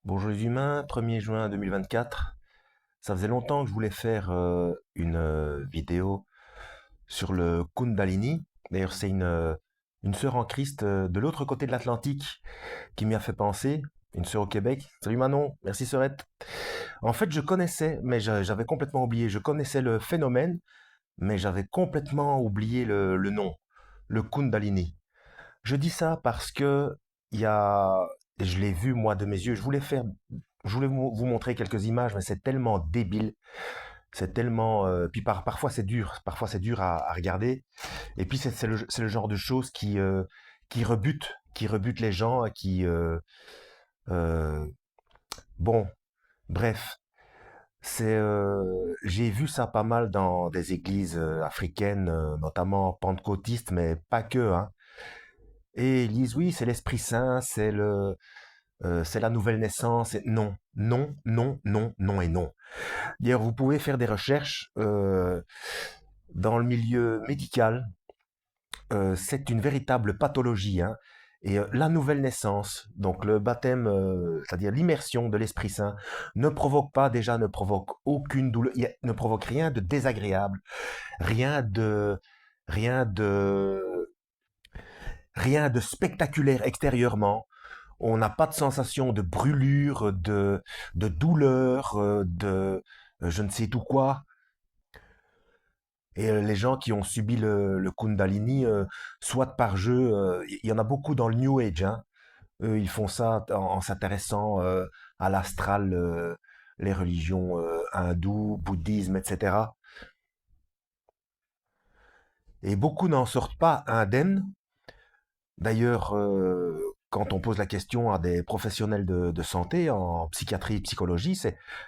Bonjour les humains, 1er juin 2024. Ça faisait longtemps que je voulais faire une vidéo sur le Kundalini. D'ailleurs, c'est une sœur en Christ de l'autre côté de l'Atlantique qui m'y a fait penser. Une sœur au Québec. Salut Manon, merci sœurette. En fait, je connaissais, mais j'avais complètement oublié. Je connaissais le phénomène, mais j'avais complètement oublié le nom. Le Kundalini. Je dis ça parce que il y a, je l'ai vu moi de mes yeux. Je voulais vous montrer quelques images, mais c'est tellement débile, c'est tellement, puis parfois c'est dur à regarder. Et puis c'est le genre de choses qui rebute les gens, euh, bon, bref, j'ai vu ça pas mal dans des églises africaines, notamment pentecôtistes, mais pas que, hein. Et ils disent oui, c'est l'Esprit Saint, c'est la nouvelle naissance. Non, non, non, non, non et non. D'ailleurs, vous pouvez faire des recherches dans le milieu médical. C'est une véritable pathologie, hein. Et la nouvelle naissance, donc le baptême, c'est-à-dire l'immersion de l'Esprit Saint, ne provoque aucune douleur, ne provoque rien de désagréable, rien de, rien de, rien de spectaculaire extérieurement. On n'a pas de sensation de brûlure, de douleur, de je ne sais tout quoi. Et les gens qui ont subi le Kundalini, soit par jeu, il y en a beaucoup dans le New Age, hein. Eux, ils font ça en s'intéressant à l'astral, les religions hindoues, bouddhisme, etc. Et beaucoup n'en sortent pas indemnes. D'ailleurs, quand on pose la question à des professionnels de santé en psychiatrie et psychologie,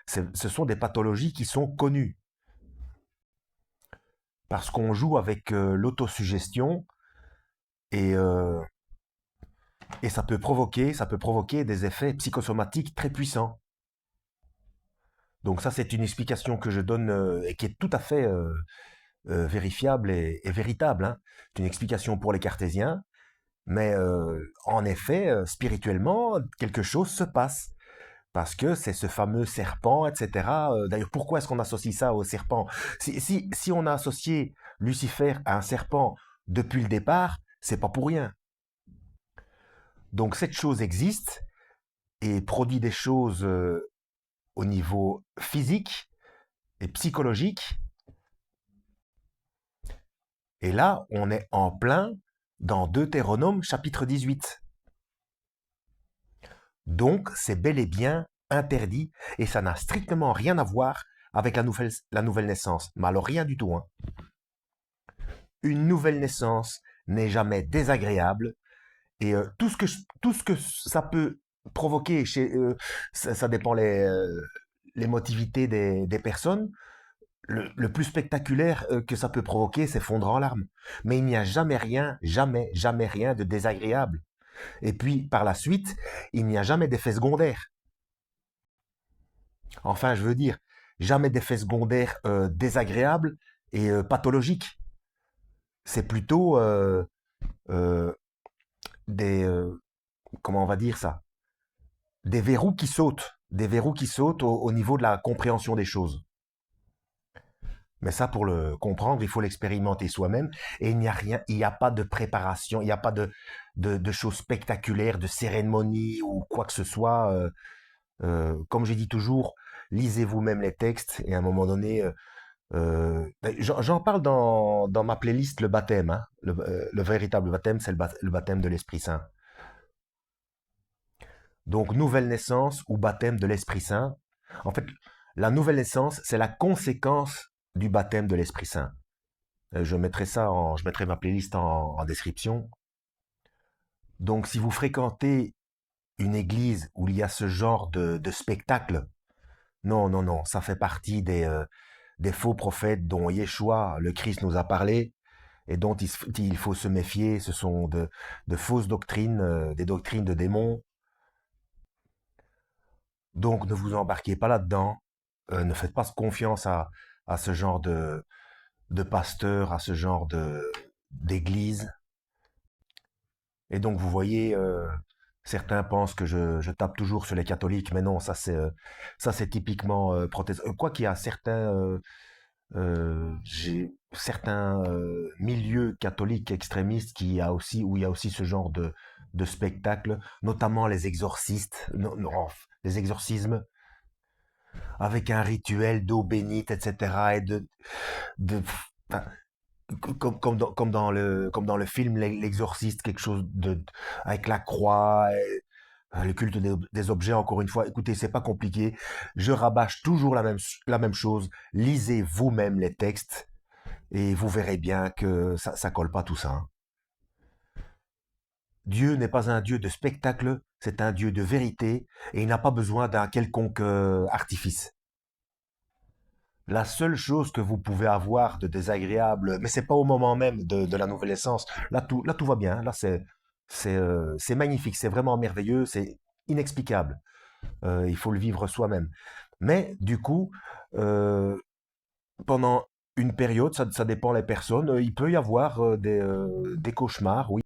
ce sont des pathologies qui sont connues. Parce qu'on joue avec l'autosuggestion et, euh, et ça peut provoquer des effets psychosomatiques très puissants. Donc ça, c'est une explication que je donne et qui est tout à fait vérifiable et véritable, hein. C'est une explication pour les cartésiens, mais en effet, spirituellement, quelque chose se passe. Parce que c'est ce fameux serpent, etc. D'ailleurs, pourquoi est-ce qu'on associe ça au serpent? Si on a associé Lucifer à un serpent depuis le départ, c'est pas pour rien. Donc cette chose existe et produit des choses au niveau physique et psychologique. Et là, on est en plein dans Deutéronome chapitre 18. Donc c'est bel et bien interdit et ça n'a strictement rien à voir avec la nouvelle naissance. Mais alors rien du tout, hein. Une nouvelle naissance n'est jamais désagréable et tout ce que ça peut provoquer ça dépend les motivités des personnes. Le plus spectaculaire que ça peut provoquer, c'est fondre en larmes. Mais il n'y a jamais rien, jamais, jamais rien de désagréable. Et puis, par la suite, il n'y a jamais d'effet secondaire. Enfin, je veux dire, jamais d'effet secondaire désagréable et pathologique. C'est plutôt euh, des, comment on va dire ça, des verrous qui sautent au niveau de la compréhension des choses. Mais ça, pour le comprendre, il faut l'expérimenter soi-même. Et il n'y a rien, il n'y a pas de préparation, il n'y a pas de choses spectaculaires, de cérémonie ou quoi que ce soit. Comme je dis toujours, lisez vous-même les textes et à un moment donné, j'en parle dans ma playlist le baptême, hein. Le véritable baptême, c'est le baptême de l'Esprit Saint. Donc, nouvelle naissance ou baptême de l'Esprit Saint. En fait, la nouvelle naissance, c'est la conséquence du baptême de l'Esprit Saint. Je mettrai ma playlist en description. Donc, si vous fréquentez une église où il y a ce genre de spectacle, non, non, non, ça fait partie des faux prophètes dont Yeshua, le Christ, nous a parlé et dont il faut se méfier. Ce sont de fausses doctrines, des doctrines de démons. Donc, ne vous embarquez pas là-dedans. Ne faites pas confiance à ce genre de pasteur, à ce genre d'église. Et donc, vous voyez, Certains pensent que je tape toujours sur les catholiques, mais non, ça c'est typiquement protestant. Quoi qu'il y a j'ai certains milieux catholiques extrémistes où il y a aussi ce genre de spectacle, notamment les exorcistes, les exorcismes avec un rituel d'eau bénite, etc. Et enfin, comme dans le film L'Exorciste, quelque chose avec la croix, le culte des objets, encore une fois. Écoutez, c'est pas compliqué. Je rabâche toujours la même chose. Lisez vous-même les textes et vous verrez bien que ça colle pas tout ça, hein. Dieu n'est pas un Dieu de spectacle, c'est un Dieu de vérité et il n'a pas besoin d'un quelconque artifice. La seule chose que vous pouvez avoir de désagréable, mais c'est pas au moment même de la nouvelle naissance. Là, tout va bien. Là, c'est magnifique. C'est vraiment merveilleux. C'est inexplicable. Il faut le vivre soi-même. Mais du coup, euh, pendant une période, ça dépend les personnes, il peut y avoir des cauchemars, oui.